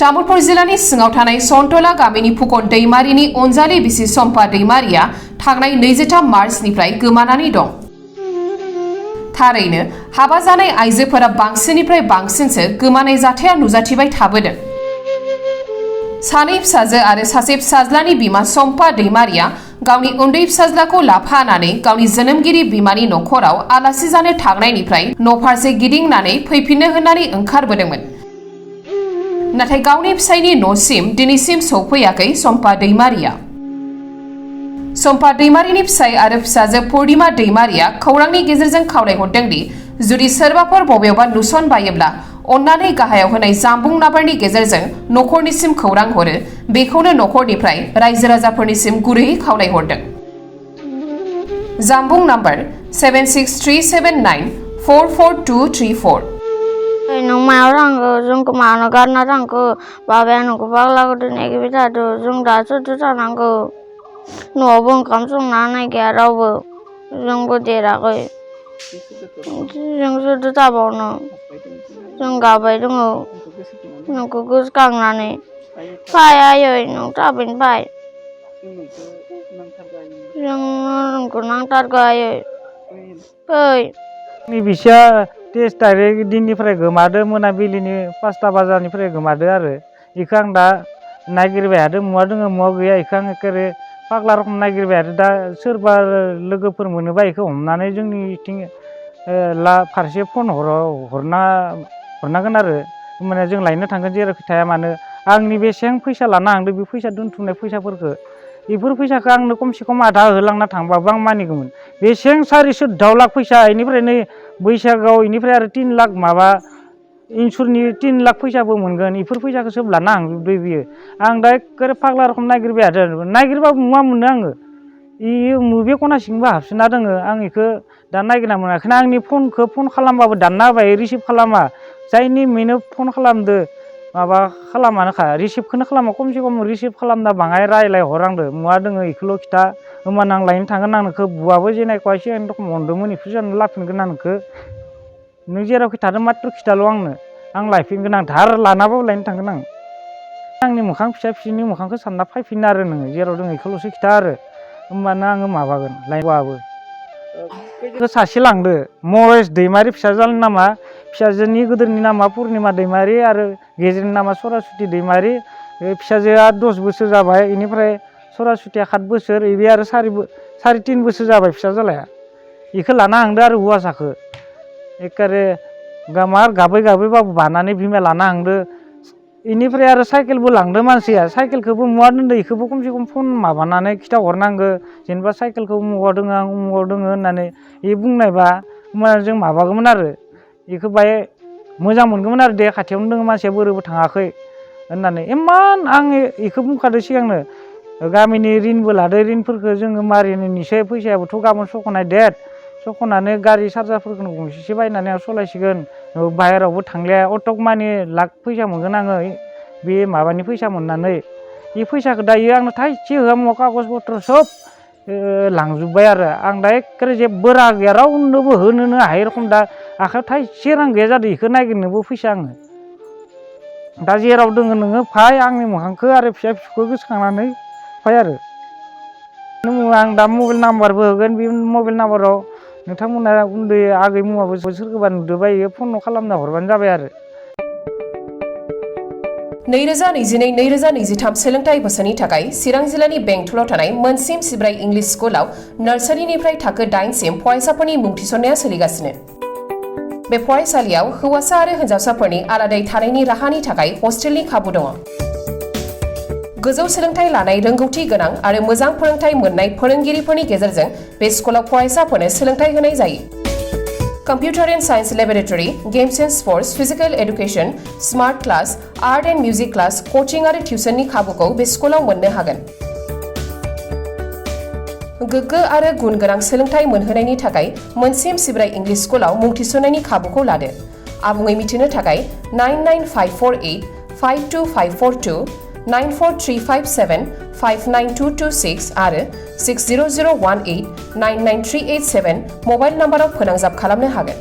तामुलपुर जिल्लानि सिङाव थानाय सन्टला गामिनि फुकन दैमारिनि अनजालि बिसि सम्पा दैमारिया थांनाय 23 मार्चनिफ्राय गोमानानै दं। थारैनो हाबा जानाय आइजोफोरा बांसिननिफ्राय बांसिनसो गोमानाय जाथाया नुजाथिबाय थाबोदों। सानै फिसाजो आरो सासे फिसाज्लानि बिमा सम्पा दैमारिया गावनि उन्दै फिसाज्लाखौ लाफानानै गावनि जोनोमगिरि बिमानि नखराव आलासि जानो थांनायनिफ्राय न'फारसे गिदिंनानै फैफिननो होननानै ओंखारबोदोंमोन। नाथाय गावनि फिसायनि न'सिम दिनैसिम सौफैयाखै सम्पा दैमारिया। सम्पा दैमारिनि फिसाय आरो फिसाजो पुर्णिमा दैमारिया खौरांनि गेजेरजों खावलायहरदों दि जुदि सोरबाफोर बबेयावबा नुसनबायोब्ला अन्नानै गाहायाव होनाय जामबुं नाम्बारनि गेजेरजों नखरनिसिम खौरां हरो, बेखौनो नखरनिफ्राय रायजो राजाफोरनिसिम गुरैयै खावलायहरदों। जामबुं नाम्बार 7637944234। नों मायाव थांखो? जोंखौ मानो गारना थांखो? बाबाया नोंखौ फाग्लाखौ नेगिबाय थादों। जों दा सोरदो थानांगौ? न'आवबो ओंखाम संना होनाय गैया रावबो। जोंबो देराखै। जों सोरदो थाबावनो? जों गाबाय दङ नोंखौ गोसोखांनानै। फाय आयै नों थाबैनो फाय। जों नोंखौ नांथारगौ आयै। फै। आंनि बिसिया 23 तारिख दिननिफ्राय गोमादो, मोनाबिलिनि 5टा बाजारनिफ्राय गोमादो आरो इखौ आं दा नागिरबाय थादों। मुवा दङ मुवा गैया इखौ आं एखेबारे फाग्ला रखम नागिरबाय थादों। दा सोरबा लोगोफोर मोनोबा इखौ हमनानै जोंनिथिं फारसे फन हरनांगोन आरो होमबानिया जों लायनो थांगोन जेरावखि थाया मानो। आंनि बेसेबां फैसा लाना थांदों बे फैसा दोनथुमनाय फैसाफोरखौ बेफोर फैसाखौ आंनो खमसे खम आधा होलांना थांबाबो आं मानिगौमोन। बेसेबां 414 लाख फैसा इनिफ्राय नै बैसागआव इनिफ्राय आरो 3 लाख माबा इन्सुरनि 3 लाख फैसाबो मोनगोन। बेफोर फैसाखौ सोब लाना थांजोबदो बियो। आं दा एखेबारे फाग्ला रखम नागिरबाय थादों। नागिरबाबो नुवा मोनो आङो। इयो बबे खना सिंबो हाबसोना दङ। आं बेखौ दा नागिरना मोनाखैना। आंनि फनखौ फन खालामबाबो दानना होबाय, रिसिभ खालामा। जायनि मेनो फन खालामदो माबा खालामानोखा, रिसिभखौनो खालामा। खमसे खम रिसिभ खालामना बाङाय रायलायहर आंदो मुवा दोङो बेखौल' खिथा, होमबाना आं लायनो थांगोन। आं नोंखौ बुवाबो जेनायखौ सिगांनि रखम अनदोंमोन बेखौ जानो लाफिनगोन आं नोंखौ। नों जेरावखि थादों माथ्र खिथाल' आंनो, आं लायफिनगोन। आं धार लानाबाबो लायनो थांगोन आं। आंनि मोखां फिसा फिसौनि मोखांखौ सानना फैफिन आरो नोङो जेराव दङ बेखौल'सो खिथा आरो होमबानो आङो माबागोन लायबाबो। सासे लांदो महेश दैमारि फिसाज्लानि नामा, फिसाजोनि गोदोरनि नामा पुर्णिमा दैमारि आरो गेजेरनि नामा सरासति दैमारि। फिसाजोआ 10 बोसोर जाबाय, बेनिफ्राय सरासतिया 7 बोसोर, बे आरो 3.5 बोसोर जाबाय फिसाज्लाया। बेखौ लाना हांदो आरो हौवासाखौ एखेबारे गाबै गाबैबाबो बानानै बिमाया लाना हांदो। बेनिफ्राय आरो साइकेलबो लांदो मानसिया। साइकेलखौबो मुवा दोनदो बेखौबो खमसे खम फन माबानानै खिथाहरनांगौ। जेनेबा साइकेलखौ उमुगाव दोङो आं उमुगाव दोङो होननानै बे बुंनायबा होमबाना जों माबागौमोन आरो बेखौ बाय मोजां मोनगौमोन आरो दे खाथियावनो दोङो मानसिया बोरोबो थाङाखै होननानै। इमान आं बेखौ बुंखादो सिगांनो। गामिनि रिनबो लादो, रिनफोरखौ जोङो मारिनोसै, फैसायाबोथ' गाबोन सख'नाय डेट। सख'नानै गारि चार्जारफोरखौनो गंसेसो बायनानै आं सलायसिगोन। बाहेरावबो थांलिया, अटक मानि लाख फैसा मोनगोन आङो बे माबानि फैसा मोननानै। बे फैसाखौ दायो आंनो थाइसे होआ मुवा कागज पत्र सब लांजोब्बाय आरो आं दा एखेबारे जेबो राहा गैया, रावनोबो होनोनो हायै रखम दा आखाइयाव थाइसे रां गैया जादों बेखौ नागिरनोबो फैसा आङो। दा जेराव दोङो नोङो फाय, आंनि मोखांखौ आरो फिसा फिसौखौ गोसोखांनानै फाय आरो आं दा मबाइल नाम्बारबो होगोन। बे मबाइल नाम्बाराव नोंथांमोना उन्दै आगै मुवाबो सोरखौबा नुदोंबा इयो फन खालामना हरबानो जाबाय आरो। 2022-2023 सोलोंथाइ बोसोरनि थाखाय चिरां जिल्लानि बेंटलाव थानाय मोनसिम सिब्राय इंलिश स्कुलाव नार्सारिनिफ्राय थाखो 8 सिम फरायसाफोरनि मुं थिसननाया सोलिगासिनो। बे फरायसालियाव हौवासा आरो हिन्जावसाफोरनि आलादायै थानायनि राहानि थाखाय हस्टेलनि खाबु दङ। गोजौ सोलोंथाइ लानाय, रोंगौथि गोनां आरो मोजां फोरोंथाइ मोननाय फोरोंगिरिफोरनि गेजेरजों बे स्कुलाव फरायसाफोरनो सोलोंथाइ होनाय जायो। Computer and science laboratory, games and sports, physical education, smart class, art and music class, coaching आरो टिउसननि खाबुखौ बे स्कुलाव मोननो हागोन। गोग्गो आरो गुन गोनां सोलोंथाइ मोनहोनायनि थाखाय मोनसिम सिब्राय इंलिश स्कुलाव मुं थिसननायनि खाबुखौ लादो। आबुङै मिथिनो थाखाय 995485252, 94357592226 आरो 60018993887 मबाइल नाम्बाराव फोनांजाब खालामनो हागोन।